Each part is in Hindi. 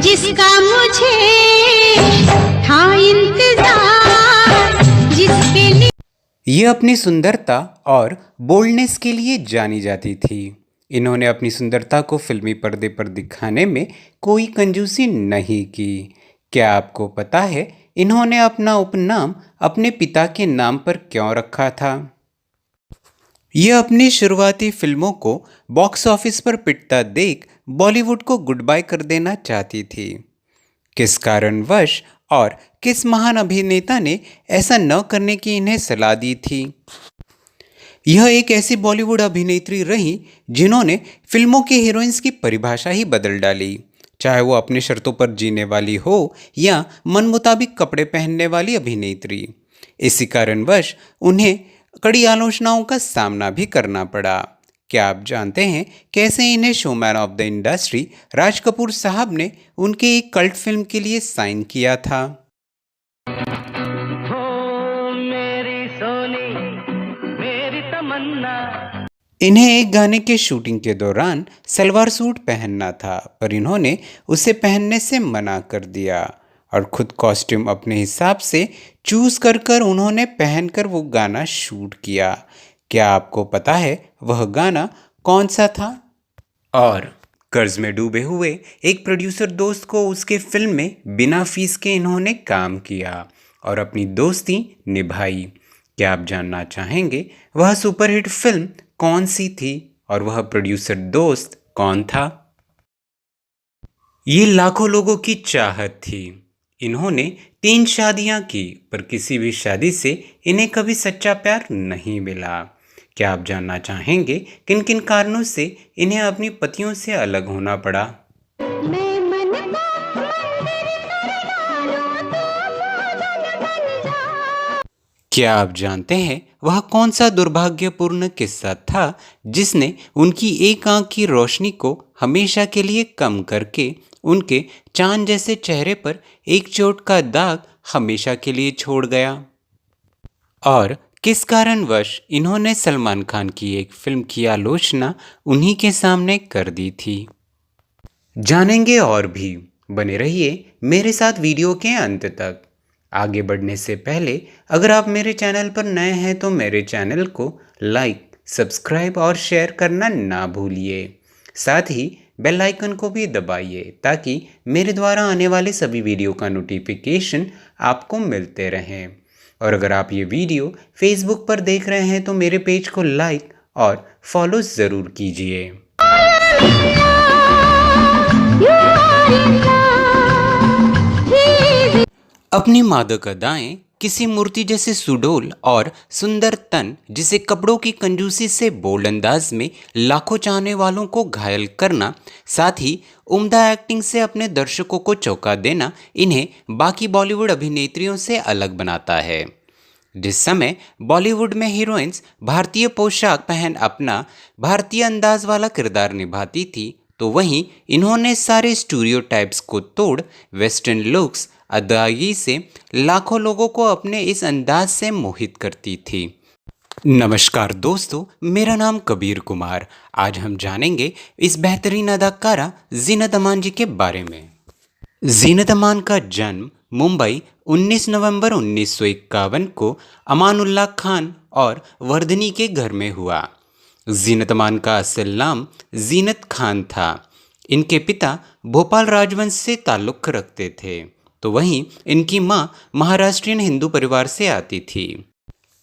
जिसका मुझे था इंतजार, जिसके लिए ये अपनी सुंदरता और बोल्डनेस के लिए जानी जाती थी। इन्होंने अपनी सुंदरता को फिल्मी पर्दे पर दिखाने में कोई कंजूसी नहीं की। क्या आपको पता है इन्होंने अपना उपनाम अपने पिता के नाम पर क्यों रखा था? यह अपनी शुरुआती फिल्मों को बॉक्स ऑफिस पर पिटता देख बॉलीवुड को गुड बाय कर देना चाहती थी। किस कारणवश और किस महान अभिनेता ने ऐसा न करने की इन्हें सलाह दी थी? यह एक ऐसी बॉलीवुड अभिनेत्री रही जिन्होंने फिल्मों के हीरोइंस की परिभाषा ही बदल डाली, चाहे वो अपने शर्तों पर जीने वाली हो या मन मुताबिक कपड़े पहनने वाली अभिनेत्री। इसी कारणवश उन्हें कड़ी आलोचनाओं का सामना भी करना पड़ा। क्या आप जानते हैं कैसे इन्हें showman of the industry Raj Kapoor साहब ने उनके एक कल्ट फिल्म के लिए साइन किया था? इन्हें एक गाने के शूटिंग के दौरान सलवार सूट पहनना था, पर इन्होंने उसे पहनने से मना कर दिया और खुद कॉस्ट्यूम अपने हिसाब से चूज कर उन्होंने पहनकर वो गाना शूट किया। क्या आपको पता है वह गाना कौन सा था? और कर्ज में डूबे हुए एक प्रोड्यूसर दोस्त को उसके फिल्म में बिना फीस के इन्होंने काम किया और अपनी दोस्ती निभाई। क्या आप जानना चाहेंगे वह सुपरहिट फिल्म कौन सी थी और वह प्रोड्यूसर दोस्त कौन था? ये लाखों लोगों की चाहत थी। इन्होंने 3 शादियां की, पर किसी भी शादी से इन्हें कभी सच्चा प्यार नहीं मिला। क्या आप जानना चाहेंगे किन किन कारणों से इन्हें अपनी पतियों से अलग होना पड़ा? क्या आप जानते हैं वह कौन सा दुर्भाग्यपूर्ण किस्सा था जिसने उनकी एक आंख की रोशनी को हमेशा के लिए कम करके उनके चांद जैसे चेहरे पर एक चोट का दाग हमेशा के लिए छोड़ गया? और किस कारणवश इन्होंने सलमान खान की एक फिल्म की आलोचना उन्हीं के सामने कर दी थी? जानेंगे और भी, बने रहिए मेरे साथ वीडियो के अंत तक। आगे बढ़ने से पहले अगर आप मेरे चैनल पर नए हैं तो मेरे चैनल को लाइक, सब्सक्राइब और शेयर करना ना भूलिए। साथ ही बेल आइकन को भी दबाइए ताकि मेरे द्वारा आने वाले सभी वीडियो का नोटिफिकेशन आपको मिलते रहें। और अगर आप ये वीडियो फेसबुक पर देख रहे हैं तो मेरे पेज को लाइक और फॉलो ज़रूर कीजिए। अपनी मादक अदाएं, किसी मूर्ति जैसे सुडौल और सुंदर तन जिसे कपड़ों की कंजूसी से बोल्ड अंदाज में लाखों चाहने वालों को घायल करना, साथ ही उम्दा एक्टिंग से अपने दर्शकों को चौंका देना इन्हें बाकी बॉलीवुड अभिनेत्रियों से अलग बनाता है। जिस समय बॉलीवुड में हीरोइंस भारतीय पोशाक पहन अपना भारतीय अंदाज वाला किरदार निभाती थी, तो वहीं इन्होंने सारे स्टीरियोटाइप्स को तोड़ वेस्टर्न लुक्स अदायगी से लाखों लोगों को अपने इस अंदाज से मोहित करती थी। नमस्कार दोस्तों, मेरा नाम कबीर कुमार। आज हम जानेंगे इस बेहतरीन अदाकारा जीनत अमान जी के बारे में। जीनत अमान का जन्म मुंबई 19 नवंबर 1951 को अमानुल्लाह खान और वर्धनी के घर में हुआ। जीनत अमान का असल नाम जीनत खान था। इनके पिता भोपाल राजवंश से ताल्लुक़ रखते थे, तो वहीं इनकी मां महाराष्ट्रियन हिंदू परिवार से आती थी।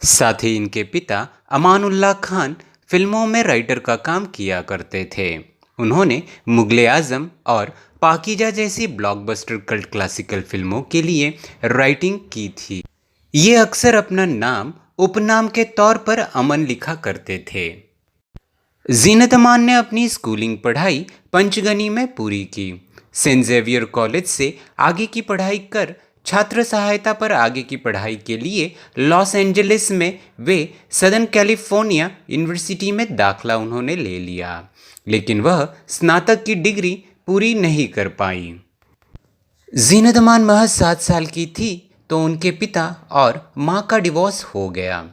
साथ ही इनके पिता अमानुल्लाह खान फिल्मों में राइटर का काम किया करते थे। उन्होंने मुगले आजम और पाकीजा जैसी ब्लॉकबस्टर कल्ट क्लासिकल फिल्मों के लिए राइटिंग की थी। ये अक्सर अपना नाम उपनाम के तौर पर अमन लिखा करते थे। जीनत अमान ने अपनी स्कूलिंग पढ़ाई पंचगनी में पूरी की। सेंट जेवियर कॉलेज से आगे की पढ़ाई कर छात्र सहायता पर आगे की पढ़ाई के लिए लॉस एंजलिस में वे सदर्न कैलिफोर्निया यूनिवर्सिटी में दाखला उन्होंने ले लिया, लेकिन वह स्नातक की डिग्री पूरी नहीं कर पाई। जीनत अमान महज 7 साल की थी तो उनके पिता और माँ का डिवोर्स हो गया।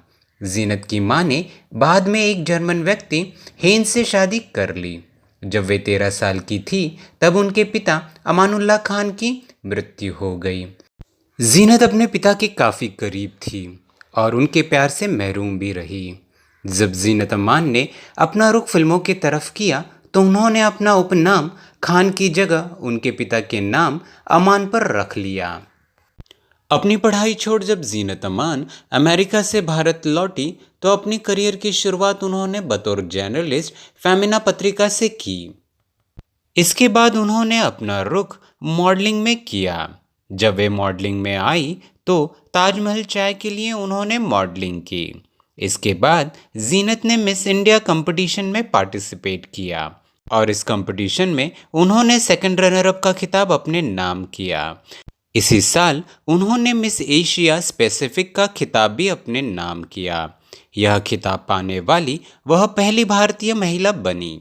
जीनत की माँ ने बाद में एक जर्मन व्यक्ति हेन से शादी कर ली। जब वे 13 साल की थी तब उनके पिता अमानुल्लाह खान की मृत्यु हो गई। जीनत अपने पिता के काफ़ी करीब थी और उनके प्यार से महरूम भी रही। जब जीनत अमान ने अपना रुख फिल्मों की तरफ किया तो उन्होंने अपना उपनाम खान की जगह उनके पिता के नाम अमान पर रख लिया। अपनी पढ़ाई छोड़ जब जीनत अमान अमेरिका से भारत लौटी तो अपनी करियर की शुरुआत उन्होंने बतौर जर्नलिस्ट फेमिना पत्रिका से की। इसके बाद उन्होंने अपना रुख मॉडलिंग में किया। जब वे मॉडलिंग में आई तो ताजमहल चाय के लिए उन्होंने मॉडलिंग की। इसके बाद जीनत ने मिस इंडिया कंपटीशन में पार्टिसिपेट किया और इस कंपटीशन में उन्होंने सेकंड रनर अप का खिताब अपने नाम किया। इसी साल उन्होंने मिस एशिया पैसिफिक का खिताब भी अपने नाम किया। यह खिताब पाने वाली वह पहली भारतीय महिला बनी।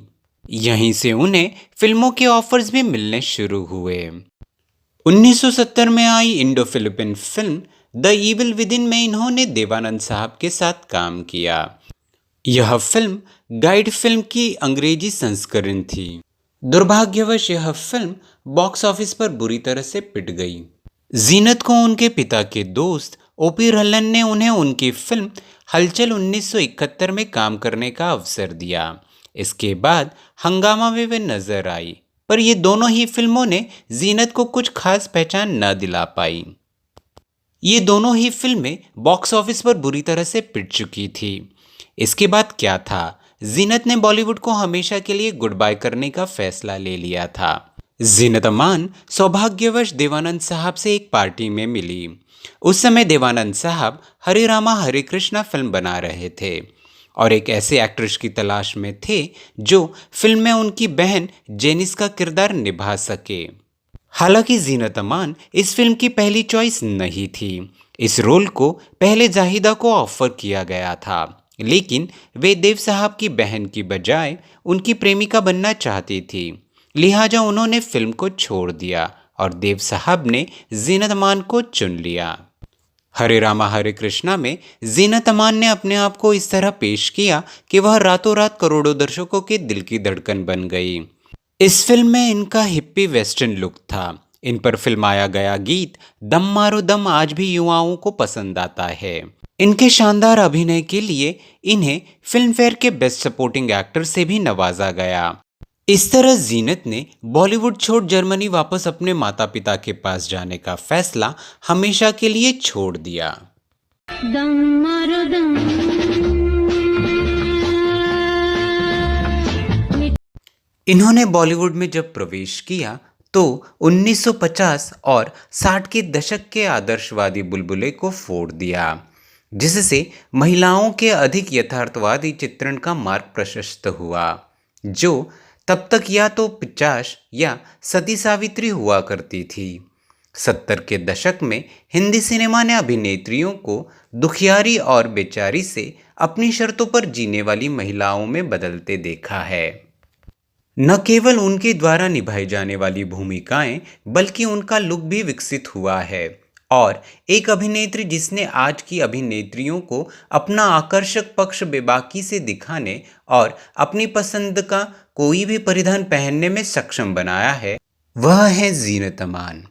यहीं से उन्हें फिल्मों के ऑफर्स भी मिलने शुरू हुए। 1970 में आई Indo Philippine film the evil within में इन्होंने देवानंद साहब के साथ काम किया। यह फिल्म गाइड फिल्म की अंग्रेजी संस्करण थी। दुर्भाग्यवश यह फिल्म बॉक्स ऑफिस पर बुरी तरह से पिट गई। जीनत को उनके पिता के दोस्त ओपी रल्लन ने उन्हें उनकी फिल्म हलचल 1971 में काम करने का अवसर दिया। इसके बाद हंगामा में वे नजर आई, पर ये दोनों ही फिल्मों ने जीनत को कुछ खास पहचान न दिला पाई। ये दोनों ही फिल्में बॉक्स ऑफिस पर बुरी तरह से पिट चुकी थी। इसके बाद क्या था, जीनत ने बॉलीवुड को हमेशा के लिए गुड बाय करने का फैसला ले लिया था। जीनत अमान सौभाग्यवश देवानंद साहब से एक पार्टी में मिली। उस समय देवानंद साहब हरे रामा हरे कृष्णा फिल्म बना रहे थे और एक ऐसे एक्ट्रेस की तलाश में थे जो फिल्म में उनकी बहन जेनिस का किरदार निभा सके। हालांकि जीनत अमान इस फिल्म की पहली चॉइस नहीं थी। इस रोल को पहले जाहिदा को ऑफर किया गया था, लेकिन वे देव साहब की बहन की बजाय उनकी प्रेमिका बनना चाहती थी। लिहाजा उन्होंने फिल्म को छोड़ दिया और देव साहब ने जीनत अमान को चुन लिया। हरे रामा हरे कृष्णा में जीनत अमान ने अपने आप को इस तरह पेश किया कि वह रातों रात करोड़ों दर्शकों के दिल की धड़कन बन गई। इस फिल्म में इनका हिप्पी वेस्टर्न लुक था। इन पर फिल्माया गया गीत दम मारो दम आज भी युवाओं को पसंद आता है। इनके शानदार अभिनय के लिए इन्हें फिल्म फेयर के बेस्ट सपोर्टिंग एक्टर से भी नवाजा गया। इस तरह जीनत ने बॉलीवुड छोड़ जर्मनी वापस अपने माता पिता के पास जाने का फैसला हमेशा के लिए छोड़ दिया। दम मारो दम। इन्होंने बॉलीवुड में जब प्रवेश किया तो 1950 और 60 के दशक के आदर्शवादी बुलबुले को फोड़ दिया, जिससे महिलाओं के अधिक यथार्थवादी चित्रण का मार्ग प्रशस्त हुआ, जो तब तक या तो 50 या सती सावित्री हुआ करती थी। 70 के दशक में हिंदी सिनेमा ने अभिनेत्रियों को दुखियारी और बेचारी से अपनी शर्तों पर जीने वाली महिलाओं में बदलते देखा है। न केवल उनके द्वारा निभाई जाने वाली भूमिकाएं बल्कि उनका लुक भी विकसित हुआ है और एक अभिनेत्री जिसने आज की अभिनेत्रियों को अपना आकर्षक पक्ष बेबाकी से दिखाने और अपनी पसंद का कोई भी परिधान पहनने में सक्षम बनाया है, वह है जीनत अमान।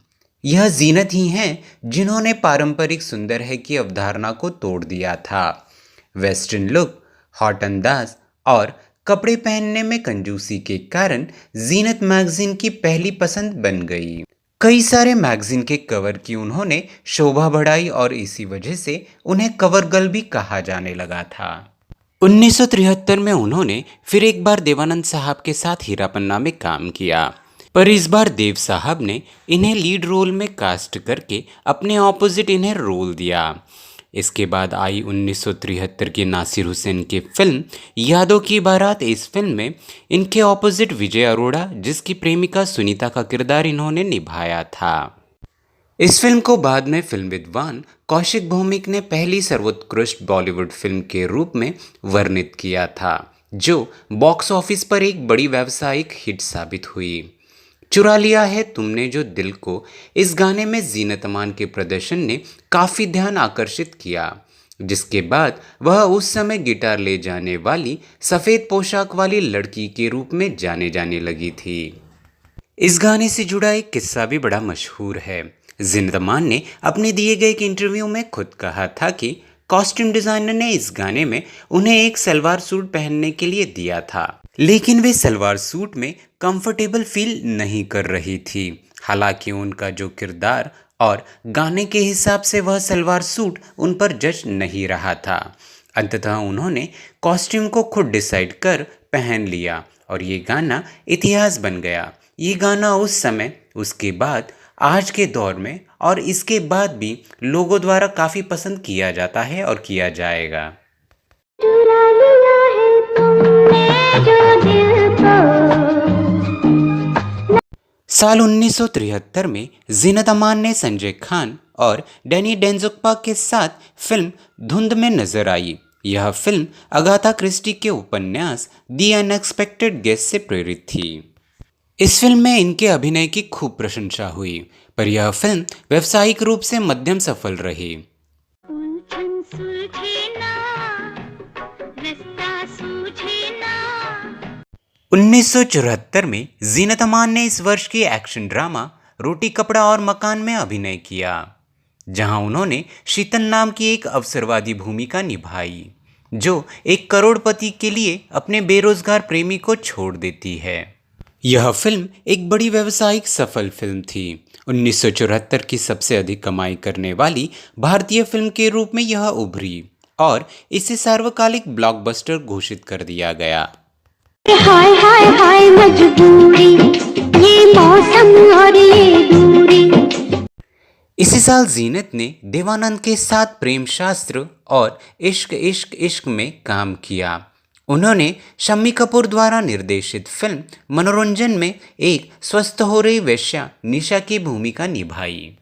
यह जीनत ही हैं जिन्होंने पारंपरिक सुंदर है की अवधारणा को तोड़ दिया था। वेस्टर्न लुक, हॉट अंदाज और कपड़े पहनने में कंजूसी के कारण जीनत मैगजीन की पहली पसंद बन गई। कई सारे मैगजीन के कवर की उन्होंने शोभा बढ़ाई और इसी वजह से उन्हें कवर गर्ल भी कहा जाने लगा था। 1973 में उन्होंने फिर एक बार देवानंद साहब के साथ हीरा पन्ना में काम किया, पर इस बार देव साहब ने इन्हें लीड रोल में कास्ट करके अपने ऑपोजिट इन्हें रोल दिया। इसके बाद आई 1973 की नासिर हुसैन की फिल्म यादों की बारात। इस फिल्म में इनके ऑपोजिट विजय अरोड़ा, जिसकी प्रेमिका सुनीता का किरदार इन्होंने निभाया था। इस फिल्म को बाद में फिल्म विद्वान कौशिक भौमिक ने पहली सर्वोत्कृष्ट बॉलीवुड फिल्म के रूप में वर्णित किया था, जो बॉक्स ऑफिस पर एक बड़ी व्यावसायिक हिट साबित हुई। चुरा लिया है तुमने जो दिल को, इस गाने में जीनत अमान के प्रदर्शन ने काफ़ी ध्यान आकर्षित किया। जिसके बाद वह उस समय गिटार ले जाने वाली सफ़ेद पोशाक वाली लड़की के रूप में जाने लगी थी। इस गाने से जुड़ा एक किस्सा भी बड़ा मशहूर है। ज़ीनत अमान ने अपने दिए गए एक इंटरव्यू में खुद कहा था कि कॉस्ट्यूम डिज़ाइनर ने इस गाने में उन्हें एक सलवार सूट पहनने के लिए दिया था, लेकिन वे सलवार सूट में कंफर्टेबल फील नहीं कर रही थी। हालांकि उनका जो किरदार और गाने के हिसाब से वह सलवार सूट उन पर जच नहीं रहा था। अंततः उन्होंने कॉस्ट्यूम को खुद डिसाइड कर पहन लिया और ये गाना इतिहास बन गया। ये गाना उस समय, उसके बाद, आज के दौर में और इसके बाद भी लोगों द्वारा काफ़ी पसंद किया जाता है और किया जाएगा। चुरा लिया है तुमने जो दिल को। साल 1973 में ज़ीनत अमान ने संजय खान और डैनी डेंजोग्पा के साथ फिल्म धुंध में नजर आई। यह फिल्म अगाथा क्रिस्टी के उपन्यास दी अनएक्सपेक्टेड गेस्ट से प्रेरित थी। इस फिल्म में इनके अभिनय की खूब प्रशंसा हुई, पर यह फिल्म व्यावसायिक रूप से मध्यम सफल रही। उलझन सुलझे ना, रास्ता सूझे ना। 1974 में ज़ीनत अमान ने इस वर्ष की एक्शन ड्रामा रोटी कपड़ा और मकान में अभिनय किया, जहां उन्होंने शीतल नाम की एक अवसरवादी भूमिका निभाई, जो एक करोड़पति के लिए अपने बेरोजगार प्रेमी को छोड़ देती है। यह फिल्म एक बड़ी व्यावसायिक सफल फिल्म थी। 1974 की सबसे अधिक कमाई करने वाली भारतीय फिल्म के रूप में यह उभरी और इसे सार्वकालिक ब्लॉकबस्टर घोषित कर दिया गया। हाय हाय हाय मजबूरी, ये मौसम और ये दूरी। इसी साल ज़ीनत ने देवानंद के साथ प्रेम शास्त्र और इश्क इश्क इश्क में काम किया। उन्होंने शम्मी कपूर द्वारा निर्देशित फिल्म मनोरंजन में एक स्वस्थ हो रही वेश्या निशा की भूमिका निभाई।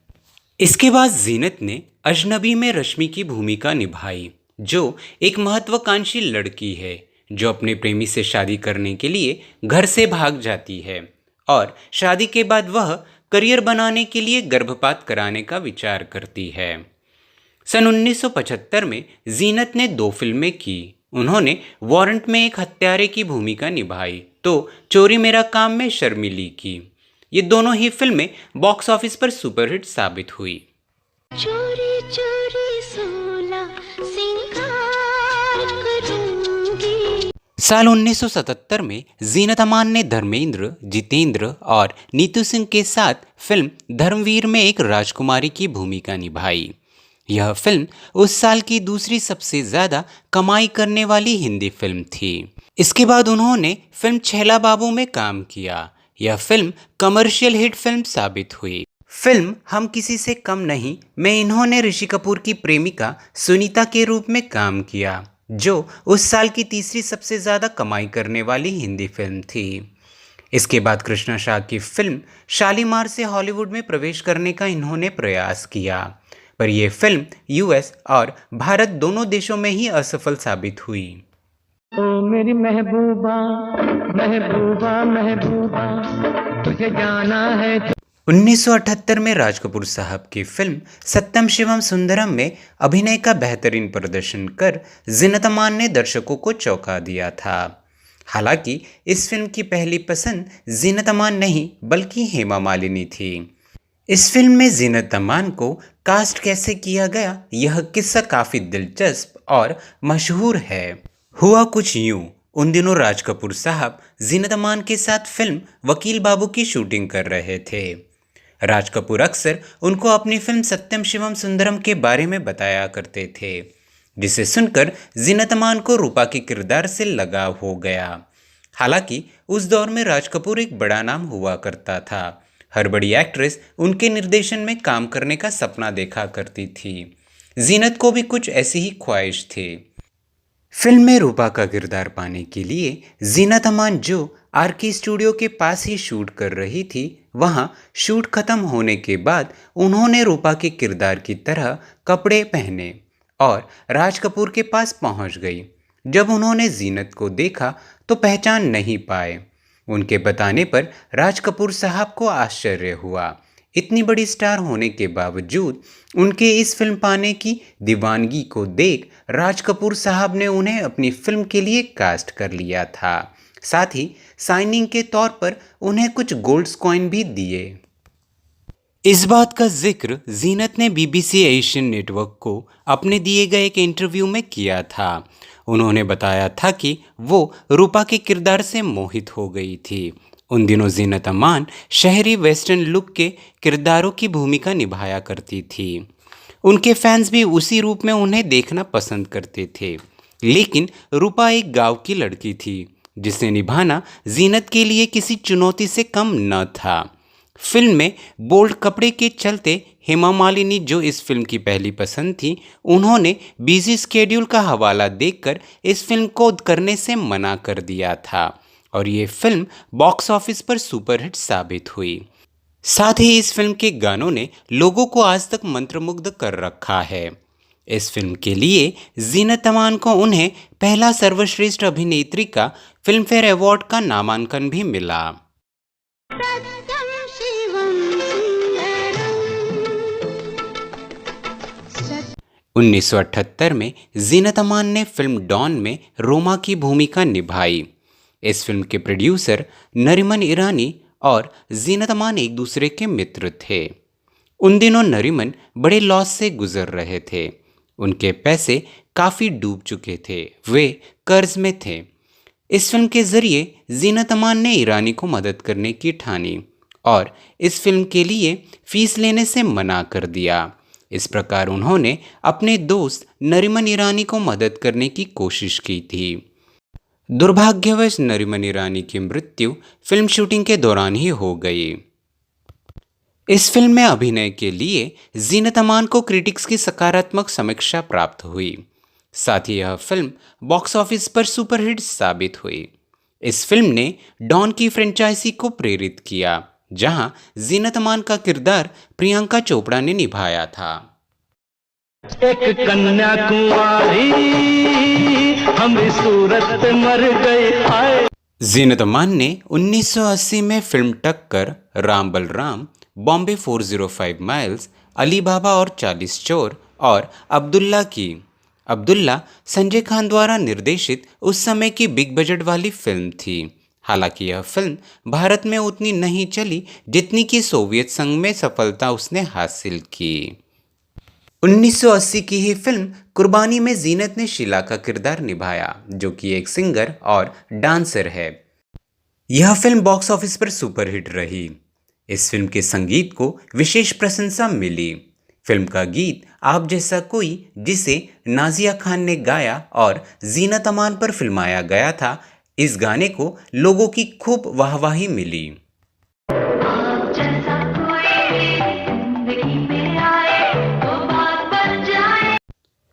इसके बाद ज़ीनत ने अजनबी में रश्मि की भूमिका निभाई, जो एक महत्वाकांक्षी लड़की है जो अपने प्रेमी से शादी करने के लिए घर से भाग जाती है और शादी के बाद वह करियर बनाने के लिए गर्भपात कराने का विचार करती है। सन 1975 में ज़ीनत ने 2 फिल्में की। उन्होंने वारंट में एक हत्यारे की भूमिका निभाई तो चोरी मेरा काम में शर्मिली की। ये दोनों ही फिल्में बॉक्स ऑफिस पर सुपरहिट साबित हुई। चोरी चोरी सोला सिंगार करूंगी। साल 1977 में ज़ीनत अमान ने धर्मेंद्र, जितेंद्र और नीतू सिंह के साथ फिल्म धर्मवीर में एक राजकुमारी की भूमिका निभाई। यह फिल्म उस साल की दूसरी सबसे ज़्यादा कमाई करने वाली हिंदी फिल्म थी। इसके बाद उन्होंने फिल्म छैला बाबू में काम किया। यह फिल्म कमर्शियल हिट फिल्म साबित हुई। फिल्म हम किसी से कम नहीं में इन्होंने ऋषि कपूर की प्रेमिका सुनीता के रूप में काम किया, जो उस साल की तीसरी सबसे ज़्यादा कमाई करने वाली हिंदी फिल्म थी। इसके बाद कृष्णा शाह की फिल्म शालीमार से हॉलीवुड में प्रवेश करने का इन्होंने प्रयास किया, पर यह फिल्म यूएस और भारत दोनों देशों में ही असफल साबित हुई। ओ मेरी महबूबा महबूबा महबूबा तुझे जाना है। 1978 में राज कपूर साहब की फिल्म सत्यम शिवम सुंदरम में अभिनय का बेहतरीन प्रदर्शन कर ज़ीनत अमान ने दर्शकों को चौंका दिया था। हालांकि इस फिल्म की पहली पसंद ज़ीनत अमान नहीं बल्कि हेमा मालिनी थी। इस फिल्म में ज़ीनत अमान को कास्ट कैसे किया गया, यह किस्सा काफ़ी दिलचस्प और मशहूर है। हुआ कुछ यूं, उन दिनों राज कपूर साहब ज़ीनत अमान के साथ फिल्म वकील बाबू की शूटिंग कर रहे थे। राज कपूर अक्सर उनको अपनी फिल्म सत्यम शिवम सुंदरम के बारे में बताया करते थे, जिसे सुनकर ज़ीनत अमान को रूपा के किरदार से लगाव हो गया। हालांकि उस दौर में राज कपूर एक बड़ा नाम हुआ करता था। हर बड़ी एक्ट्रेस उनके निर्देशन में काम करने का सपना देखा करती थी। ज़ीनत को भी कुछ ऐसी ही ख्वाहिश थी। फिल्म में रूपा का किरदार पाने के लिए ज़ीनत अमान जो आरके स्टूडियो के पास ही शूट कर रही थी, वहां शूट खत्म होने के बाद उन्होंने रूपा के किरदार की तरह कपड़े पहने और राज कपूर के पास पहुंच गई। जब उन्होंने ज़ीनत को देखा तो पहचान नहीं पाए। उनके बताने पर राज कपूर साहब को आश्चर्य हुआ। इतनी बड़ी स्टार होने के बावजूद उनके इस फिल्म पाने की दीवानगी को देख राज कपूर साहब ने उन्हें अपनी फिल्म के लिए कास्ट कर लिया था। साथ ही साइनिंग के तौर पर उन्हें कुछ गोल्ड कॉइन भी दिए। इस बात का जिक्र जीनत ने बीबीसी एशियन नेटवर्क को अपने दिए गए एक इंटरव्यू में किया था। उन्होंने बताया था कि वो रूपा के किरदार से मोहित हो गई थी। उन दिनों जीनत अमान शहरी वेस्टर्न लुक के किरदारों की भूमिका निभाया करती थी। उनके फैंस भी उसी रूप में उन्हें देखना पसंद करते थे। लेकिन रूपा एक गांव की लड़की थी जिसे निभाना जीनत के लिए किसी चुनौती से कम न था। फिल्म में बोल्ड कपड़े के चलते हेमा मालिनी, जो इस फिल्म की पहली पसंद थी, उन्होंने बिजी स्केड्यूल का हवाला देकर इस फिल्म को करने से मना कर दिया था और ये फिल्म बॉक्स ऑफिस पर सुपरहिट साबित हुई। साथ ही इस फिल्म के गानों ने लोगों को आज तक मंत्रमुग्ध कर रखा है। इस फिल्म के लिए जीनत अमान को उन्हें पहला सर्वश्रेष्ठ अभिनेत्री का फिल्म फेयर अवार्ड का नामांकन भी मिला। सत्यं शिवं सुंदरम् 1978 में जीनत अमान ने फिल्म डॉन में रोमा की भूमिका निभाई। इस फिल्म के प्रोड्यूसर नरीमन ईरानी और जीनत अमान एक दूसरे के मित्र थे। उन दिनों नरीमन बड़े लॉस से गुजर रहे थे। उनके पैसे काफ़ी डूब चुके थे, वे कर्ज में थे। इस फिल्म के जरिए जीनत अमान ने ईरानी को मदद करने की ठानी और इस फिल्म के लिए फीस लेने से मना कर दिया। इस प्रकार उन्होंने अपने दोस्त नरीमन ईरानी को मदद करने की कोशिश की थी। दुर्भाग्यवश नरीमन ईरानी की मृत्यु फिल्म शूटिंग के दौरान ही हो गई। इस फिल्म में अभिनय के लिए जीनत अमान को क्रिटिक्स की सकारात्मक समीक्षा प्राप्त हुई। साथ ही यह फिल्म बॉक्स ऑफिस पर सुपरहिट साबित हुई। इस फिल्म ने डॉन की फ्रेंचाइजी को प्रेरित किया, जहां जीनत अमान का किरदार प्रियंका चोपड़ा ने निभाया था। एक कन्याकुमारी हमें सूरत पे मर गए आए। जीनत अमान ने 1980 में फिल्म टक्कर, राम बलराम, बॉम्बे 405 माइल्स, अली बाबा और 40 चोर और अब्दुल्ला की। अब्दुल्ला संजय खान द्वारा निर्देशित उस समय की बिग बजट वाली फिल्म थी। हालांकि यह फिल्म भारत में उतनी नहीं चली जितनी कि सोवियत संघ में सफलता उसने हासिल की। 1980 की ही फिल्म कुर्बानी में जीनत ने शीला का किरदार निभाया, जो कि एक सिंगर और डांसर है। यह फिल्म बॉक्स ऑफिस पर सुपरहिट रही। इस फिल्म के संगीत को विशेष प्रशंसा मिली। फिल्म का गीत आप जैसा कोई, जिसे नाजिया खान ने गाया और जीनत अमान पर फिल्माया गया था, इस गाने को लोगों की खूब वाहवाही मिली।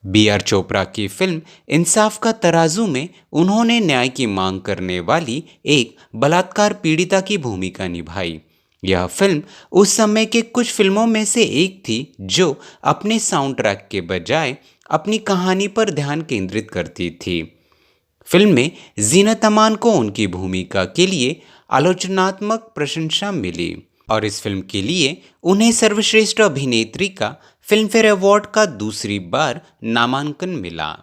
B.R. चोपड़ा की फिल्म इंसाफ का तराजू में उन्होंने न्याय की मांग करने वाली एक बलात्कार पीड़िता की भूमिका निभाई। यह फिल्म उस समय के कुछ फिल्मों में से एक थी जो अपने साउंड ट्रैक के बजाय अपनी कहानी पर ध्यान केंद्रित करती थी। फिल्म में जीनत अमान को उनकी भूमिका के लिए आलोचनात्मक प्रशंसा मिली और इस फिल्म के लिए उन्हें सर्वश्रेष्ठ अभिनेत्री का फिल्म फेयर अवार्ड का दूसरी बार नामांकन मिला।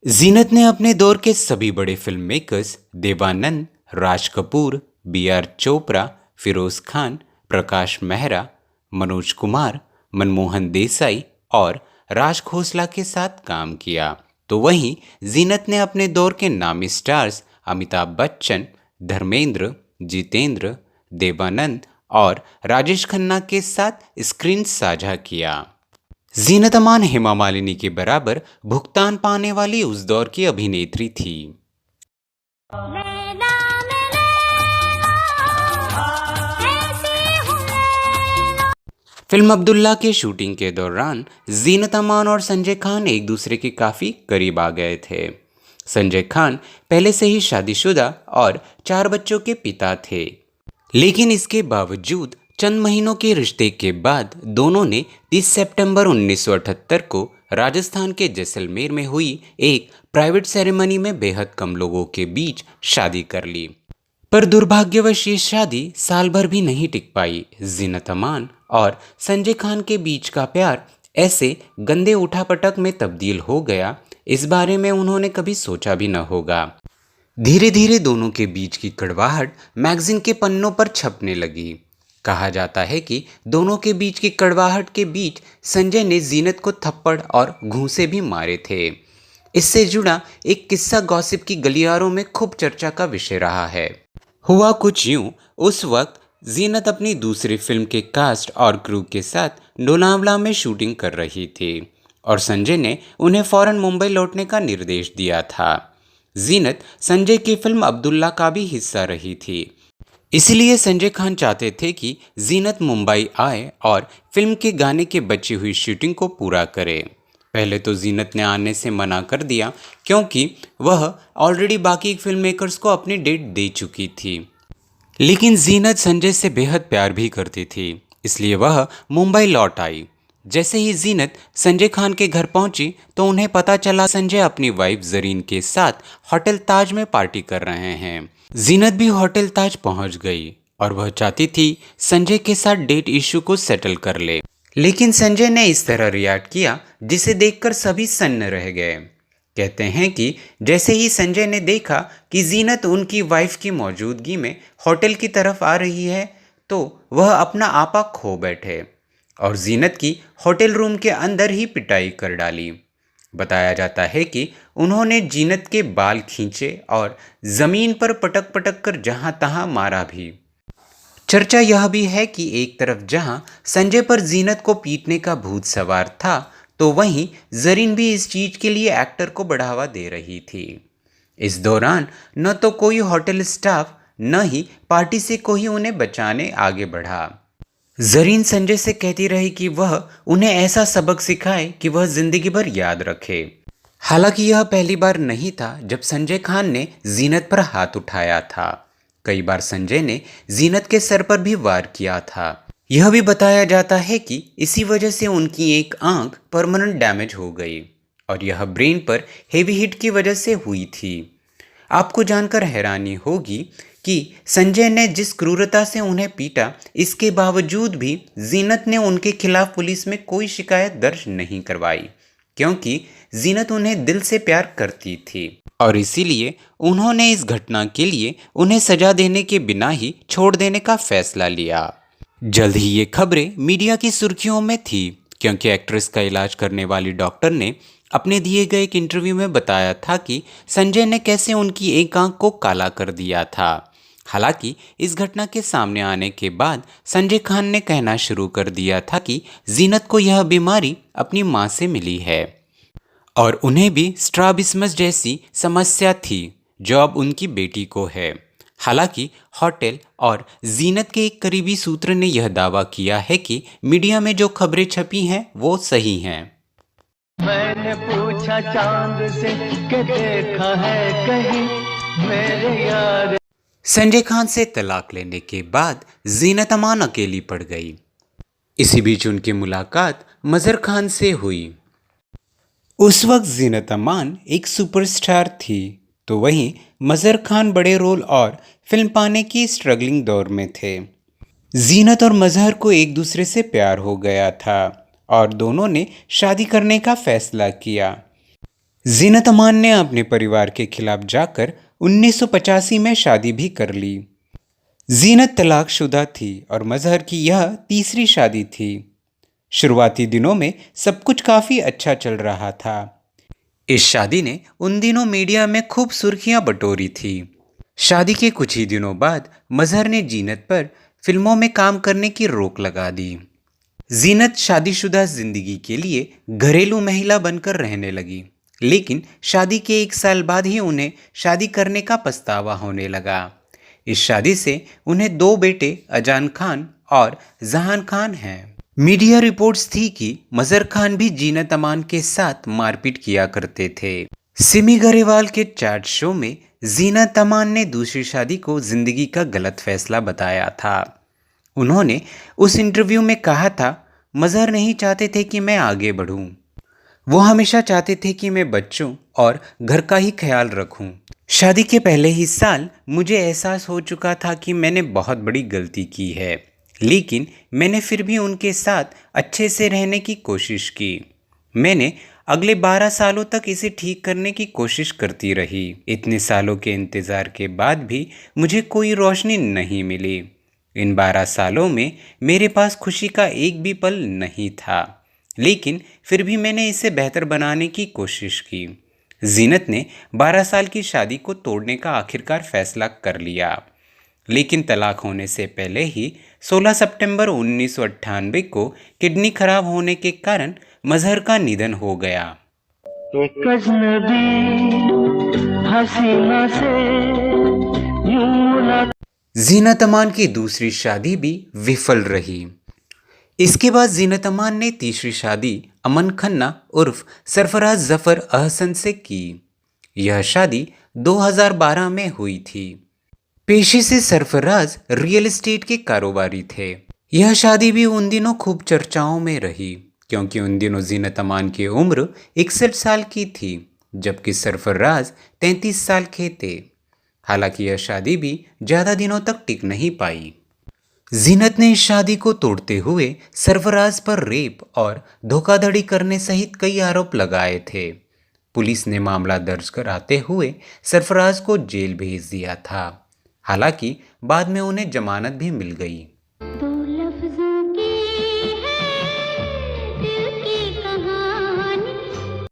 जीनत ने अपने दौर के सभी बड़े film makers Devanand, Raj Kapoor, B.R. Chopra, Firoz Khan, Prakash Mehra, Manoj Kumar, Manmohan Desai और राज खोसला के साथ काम किया, तो वहीं जीनत ने अपने दौर के नामी स्टार्स अमिताभ बच्चन, धर्मेंद्र, जितेंद्र, देवानंद और राजेश खन्ना के साथ स्क्रीन साझा किया। जीनत अमान हेमा मालिनी के बराबर भुगतान पाने वाली उस दौर की अभिनेत्री थी। फिल्म अब्दुल्ला के शूटिंग के दौरान जीनत अमान और संजय खान एक दूसरे के काफ़ी करीब आ गए थे। संजय खान पहले से ही शादीशुदा और 4 बच्चों के पिता थे, लेकिन इसके बावजूद चंद महीनों के रिश्ते के बाद दोनों ने 30 सितंबर 1978 को राजस्थान के जैसलमेर में हुई एक प्राइवेट सेरेमनी में बेहद कम लोगों के बीच शादी कर ली। पर दुर्भाग्यवश ये शादी साल भर भी नहीं टिक पाई। जीनत अमान और संजय खान के बीच का प्यार ऐसे गंदे उठापटक में तब्दील हो गया, इस बारे में उन्होंने कभी सोचा भी न होगा। धीरे धीरे दोनों के बीच की कड़वाहट मैगजीन के पन्नों पर छपने लगी। कहा जाता है कि दोनों के बीच की कड़वाहट के बीच संजय ने जीनत को थप्पड़ और घूंसे भी मारे थे। इससे जुड़ा एक किस्सा गॉसिप की गलियारों में खूब चर्चा का विषय रहा है। हुआ कुछ यूं, उस वक्त जीनत अपनी दूसरी फिल्म के कास्ट और क्रू के साथ लोनावला में शूटिंग कर रही थी और संजय ने उन्हें फौरन मुंबई लौटने का निर्देश दिया था। जीनत संजय की फिल्म अब्दुल्ला का भी हिस्सा रही थी, इसलिए संजय खान चाहते थे कि जीनत मुंबई आए और फिल्म के गाने के बची हुई शूटिंग को पूरा करे। पहले तो जीनत ने आने से मना कर दिया क्योंकि वह ऑलरेडी बाकी फिल्म मेकर्स को अपनी डेट दे चुकी थी, लेकिन जीनत संजय से बेहद प्यार भी करती थी, इसलिए वह मुंबई लौट आई। जैसे ही जीनत संजय खान के घर पहुंची तो उन्हें पता चला संजय अपनी वाइफ जरीन के साथ होटल ताज में पार्टी कर रहे हैं। जीनत भी होटल ताज पहुंच गई और वह चाहती थी संजय के साथ डेट इशू को सेटल कर ले, लेकिन संजय ने इस तरह रिएक्ट किया जिसे देखकर सभी सन्न रह गए। कहते हैं कि जैसे ही संजय ने देखा कि जीनत उनकी वाइफ की मौजूदगी में होटल की तरफ आ रही है तो वह अपना आपा खो बैठे और जीनत की होटल रूम के अंदर ही पिटाई कर डाली। बताया जाता है कि उन्होंने जीनत के बाल खींचे और जमीन पर पटक पटक कर जहां तहां मारा भी। चर्चा यह भी है कि एक तरफ जहां संजय पर जीनत को पीटने का भूत सवार था तो वहीं जरीन भी इस चीज के लिए एक्टर को बढ़ावा दे रही थी। इस दौरान न तो कोई होटल स्टाफ न ही पार्टी से कोई उन्हें बचाने आगे बढ़ा। जरीन संजय से कहती रही कि वह उन्हें ऐसा सबक सिखाए कि वह जिंदगी भर याद रखे। हालांकि यह पहली बार नहीं था जब संजय खान ने जीनत पर हाथ उठाया था। कई बार संजय ने जीनत के सर पर भी वार किया था। यह भी बताया जाता है कि इसी वजह से उनकी एक आंख परमानेंट डैमेज हो गई और यह ब्रेन पर हेवी हिट की वजह से हुई थी। आपको जानकर हैरानी होगी कि संजय ने जिस क्रूरता से उन्हें पीटा, इसके बावजूद भी जीनत ने उनके खिलाफ पुलिस में कोई शिकायत दर्ज नहीं करवाई, क्योंकि जीनत उन्हें दिल से प्यार करती थी और इसीलिए उन्होंने इस घटना के लिए उन्हें सजा देने के बिना ही छोड़ देने का फैसला लिया। जल्द ही ये खबरें मीडिया की सुर्खियों में थी क्योंकि एक्ट्रेस का इलाज करने वाली डॉक्टर ने अपने दिए गए एक इंटरव्यू में बताया था कि संजय ने कैसे उनकी एक आंख को काला कर दिया था। हालांकि इस घटना के सामने आने के बाद संजय खान ने कहना शुरू कर दिया था कि जीनत को यह बीमारी अपनी मां से मिली है और उन्हें भी स्ट्राबिस्मस जैसी समस्या थी जो अब उनकी बेटी को है। हालांकि होटल और जीनत के एक करीबी सूत्र ने यह दावा किया है कि मीडिया में जो खबरें छपी हैं वो सही हैं। मैंने पूछा चांद से कि देखा है कहीं मेरे यार। संजय खान से तलाक लेने के बाद जीनत अमान अकेली पड़ गई। इसी बीच उनकी मुलाकात मजहर खान से हुई। उस वक्त जीनत अमान एक सुपरस्टार थी तो वहीं मजहर खान बड़े रोल और फिल्म पाने की स्ट्रगलिंग दौर में थे। जीनत और मजहर को एक दूसरे से प्यार हो गया था और दोनों ने शादी करने का फैसला किया। जीनत अमान ने अपने परिवार के खिलाफ जाकर 1985 में शादी भी कर ली। जीनत तलाकशुदा थी और मजहर की यह तीसरी शादी थी। शुरुआती दिनों में सब कुछ काफ़ी अच्छा चल रहा था। इस शादी ने उन दिनों मीडिया में खूब सुर्खियां बटोरी थी। शादी के कुछ ही दिनों बाद मजहर ने जीनत पर फिल्मों में काम करने की रोक लगा दी। जीनत शादीशुदा जिंदगी के लिए घरेलू महिला बनकर रहने लगी, लेकिन शादी के 1 साल बाद ही उन्हें शादी करने का पछतावा होने लगा। इस शादी से उन्हें 2 बेटे अजान खान और जहान खान हैं। मीडिया रिपोर्ट्स थी कि मजहर खान भी जीनत अमान के साथ मारपीट किया करते थे। सिमी गरेवाल के चैट शो में जीनत अमान ने दूसरी शादी को जिंदगी का गलत फैसला बताया था। उन्होंने उस इंटरव्यू में कहा था, मजहर नहीं चाहते थे कि मैं आगे बढ़ूं। वो हमेशा चाहते थे कि मैं बच्चों और घर का ही ख्याल रखूं। शादी के पहले ही साल मुझे एहसास हो चुका था कि मैंने बहुत बड़ी गलती की है, लेकिन मैंने फिर भी उनके साथ अच्छे से रहने की कोशिश की। मैंने अगले 12 सालों तक इसे ठीक करने की कोशिश करती रही। इतने सालों के इंतज़ार के बाद भी मुझे कोई रोशनी नहीं मिली। इन 12 सालों में मेरे पास खुशी का एक भी पल नहीं था, लेकिन फिर भी मैंने इसे बेहतर बनाने की कोशिश की। जीनत ने 12 साल की शादी को तोड़ने का आखिरकार फैसला कर लिया, लेकिन तलाक होने से पहले ही 16 सितंबर 1998 को किडनी खराब होने के कारण मजहर का निधन हो गया। एक अजनबी हसीना से यूं मुलाकात। जीनत अमान की दूसरी शादी भी विफल रही। इसके बाद जीनत अमान ने तीसरी शादी अमन खन्ना उर्फ सरफराज जफर अहसन से की। यह शादी 2012 में हुई थी। पेशे से सरफराज रियल एस्टेट के कारोबारी थे। यह शादी भी उन दिनों खूब चर्चाओं में रही, क्योंकि उन दिनों जीनत अमान की उम्र 61 साल की थी, जबकि सरफराज 33 साल के थे। हालांकि यह शादी भी ज़्यादा दिनों तक टिक नहीं पाई। जीनत ने इस शादी को तोड़ते हुए सरफराज पर रेप और धोखाधड़ी करने सहित कई आरोप लगाए थे। पुलिस ने मामला दर्ज कराते हुए सरफराज को जेल भेज दिया था। हालांकि बाद में उन्हें जमानत भी मिल गई। दो लफ्जों की है दिल की कहानी।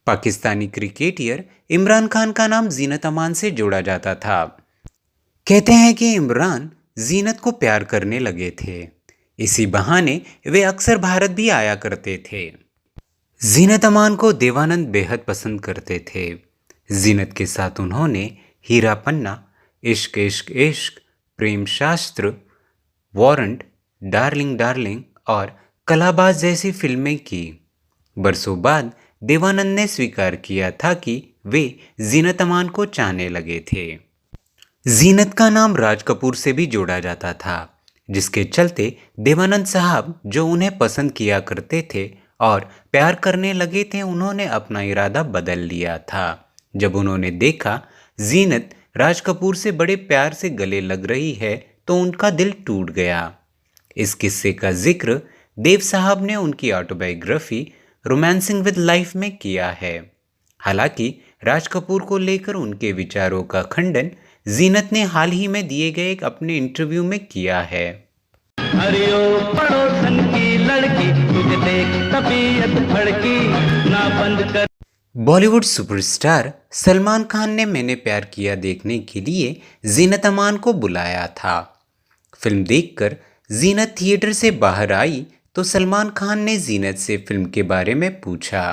पाकिस्तानी क्रिकेटर इमरान खान का नाम जीनत अमान से जोड़ा जाता था। कहते हैं कि इमरान जीनत को प्यार करने लगे थे। इसी बहाने वे अक्सर भारत भी आया करते थे। जीनत अमान को देवानंद बेहद पसंद करते थे। जीनत के साथ उन्होंने हीरा पन्ना, इश्क इश्क इश्क, प्रेम शास्त्र, वारंट, डार्लिंग डार्लिंग और कलाबाज जैसी फिल्में की। बरसों बाद देवानंद ने स्वीकार किया था कि वे जीनत अमान को चाहने लगे थे। जीनत का नाम राज कपूर से भी जोड़ा जाता था, जिसके चलते देवानंद साहब जो उन्हें पसंद किया करते थे और प्यार करने लगे थे, उन्होंने अपना इरादा बदल लिया था। जब उन्होंने देखा जीनत राज कपूर से बड़े प्यार से गले लग रही है, तो उनका दिल टूट गया। इस किस्से का जिक्र देव साहब ने उनकी ऑटोबायोग्राफी रोमांसिंग विद लाइफ में किया है। हालांकि राज कपूर को लेकर उनके विचारों का खंडन जीनत ने हाल ही में दिए गए एक अपने इंटरव्यू में किया है। अरे ओ पड़ोसन की लड़की, तुझे देख तबीयत भड़की, ना बंद कर। बॉलीवुड सुपरस्टार सलमान खान ने मैंने प्यार किया देखने के लिए जीनत अमान को बुलाया था। फिल्म देखकर जीनत थिएटर से बाहर आई तो सलमान खान ने जीनत से फिल्म के बारे में पूछा।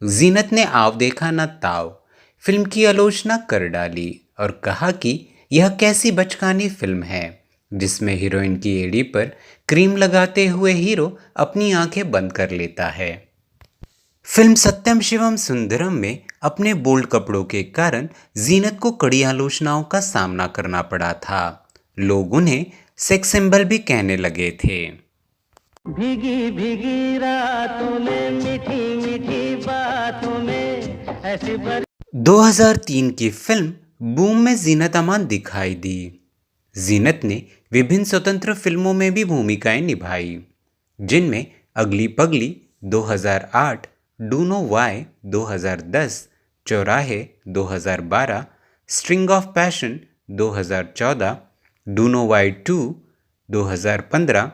जीनत ने आव देखा न ताव फिल्म की आलोचना कर डाली और कहा कि यह कैसी बचकानी फिल्म है जिसमें हीरोइन की एड़ी पर क्रीम लगाते हुए हीरो अपनी आंखें बंद कर लेता है। फिल्म सत्यम शिवम सुंदरम में अपने बोल्ड कपड़ों के कारण जीनत को कड़ी आलोचनाओं का सामना करना पड़ा था। लोग उन्हें सेक्स सिंबल भी कहने लगे थे। भीगी भीगी रातों में, मीठी मीठी बातों में, ऐसी 2003 की फिल्म बूम में जीनत अमान दिखाई दी। जीनत ने विभिन्न स्वतंत्र फिल्मों में भी भूमिकाएं निभाई, जिनमें अगली पगली 2008, डूनो वाई 2010, चौराहे 2012, स्ट्रिंग ऑफ पैशन 2014, डूनो वाई 2 2015,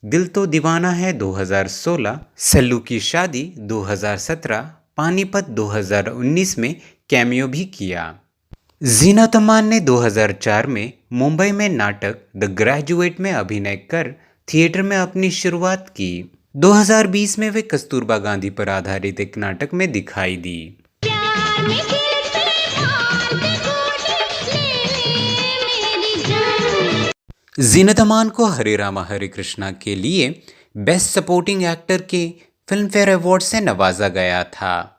दिल तो दीवाना है 2016, सल्लू की शादी 2017, पानीपत 2019 में कैमियो भी किया। जीनत अमान ने 2004 में मुंबई में नाटक द ग्रेजुएट में अभिनय कर थिएटर में अपनी शुरुआत की। 2020 में वे कस्तूरबा गांधी पर आधारित एक नाटक में दिखाई दी। प्यार में गिरते मारते गोली ले मेरी जान। जीनत अमान को हरे रामा हरे कृष्णा के लिए बेस्ट सपोर्टिंग एक्टर के फिल्म फेयर अवार्ड से नवाजा गया था।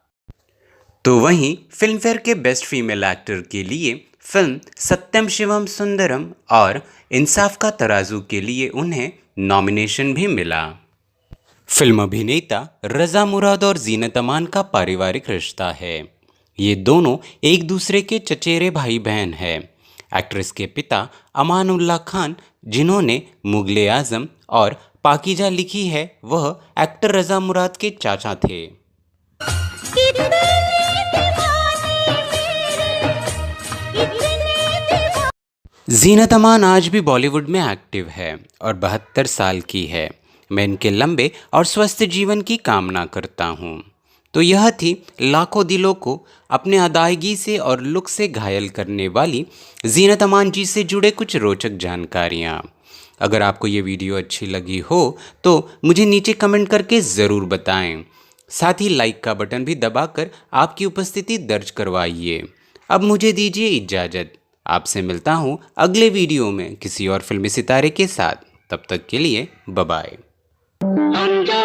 तो वहीं फिल्म फेयर के बेस्ट फीमेल एक्टर के लिए फिल्म सत्यम शिवम सुंदरम और इंसाफ का तराजू के लिए उन्हें नॉमिनेशन भी मिला। फिल्म अभिनेता रजा मुराद और जीनत अमान का पारिवारिक रिश्ता है। ये दोनों एक दूसरे के चचेरे भाई बहन हैं। एक्ट्रेस के पिता अमानुल्लाह खान, जिन्होंने मुगले आजम और पाकीजा लिखी है, वह एक्टर रजा मुराद के चाचा थे। इतने दीवाने मेरे, इतने दीवाने। जीनत अमान आज भी बॉलीवुड में एक्टिव है और 72 साल की है। मैं इनके लंबे और स्वस्थ जीवन की कामना करता हूँ। तो यह थी लाखों दिलों को अपने अदायगी से और लुक से घायल करने वाली जीनत अमान जी से जुड़े कुछ रोचक जानकारियाँ। अगर आपको ये वीडियो अच्छी लगी हो तो मुझे नीचे कमेंट करके ज़रूर बताएं। साथ ही लाइक का बटन भी दबाकर आपकी उपस्थिति दर्ज करवाइए। अब मुझे दीजिए इजाज़त। आपसे मिलता हूँ अगले वीडियो में किसी और फिल्मी सितारे के साथ। तब तक के लिए बाय बाय। हम जो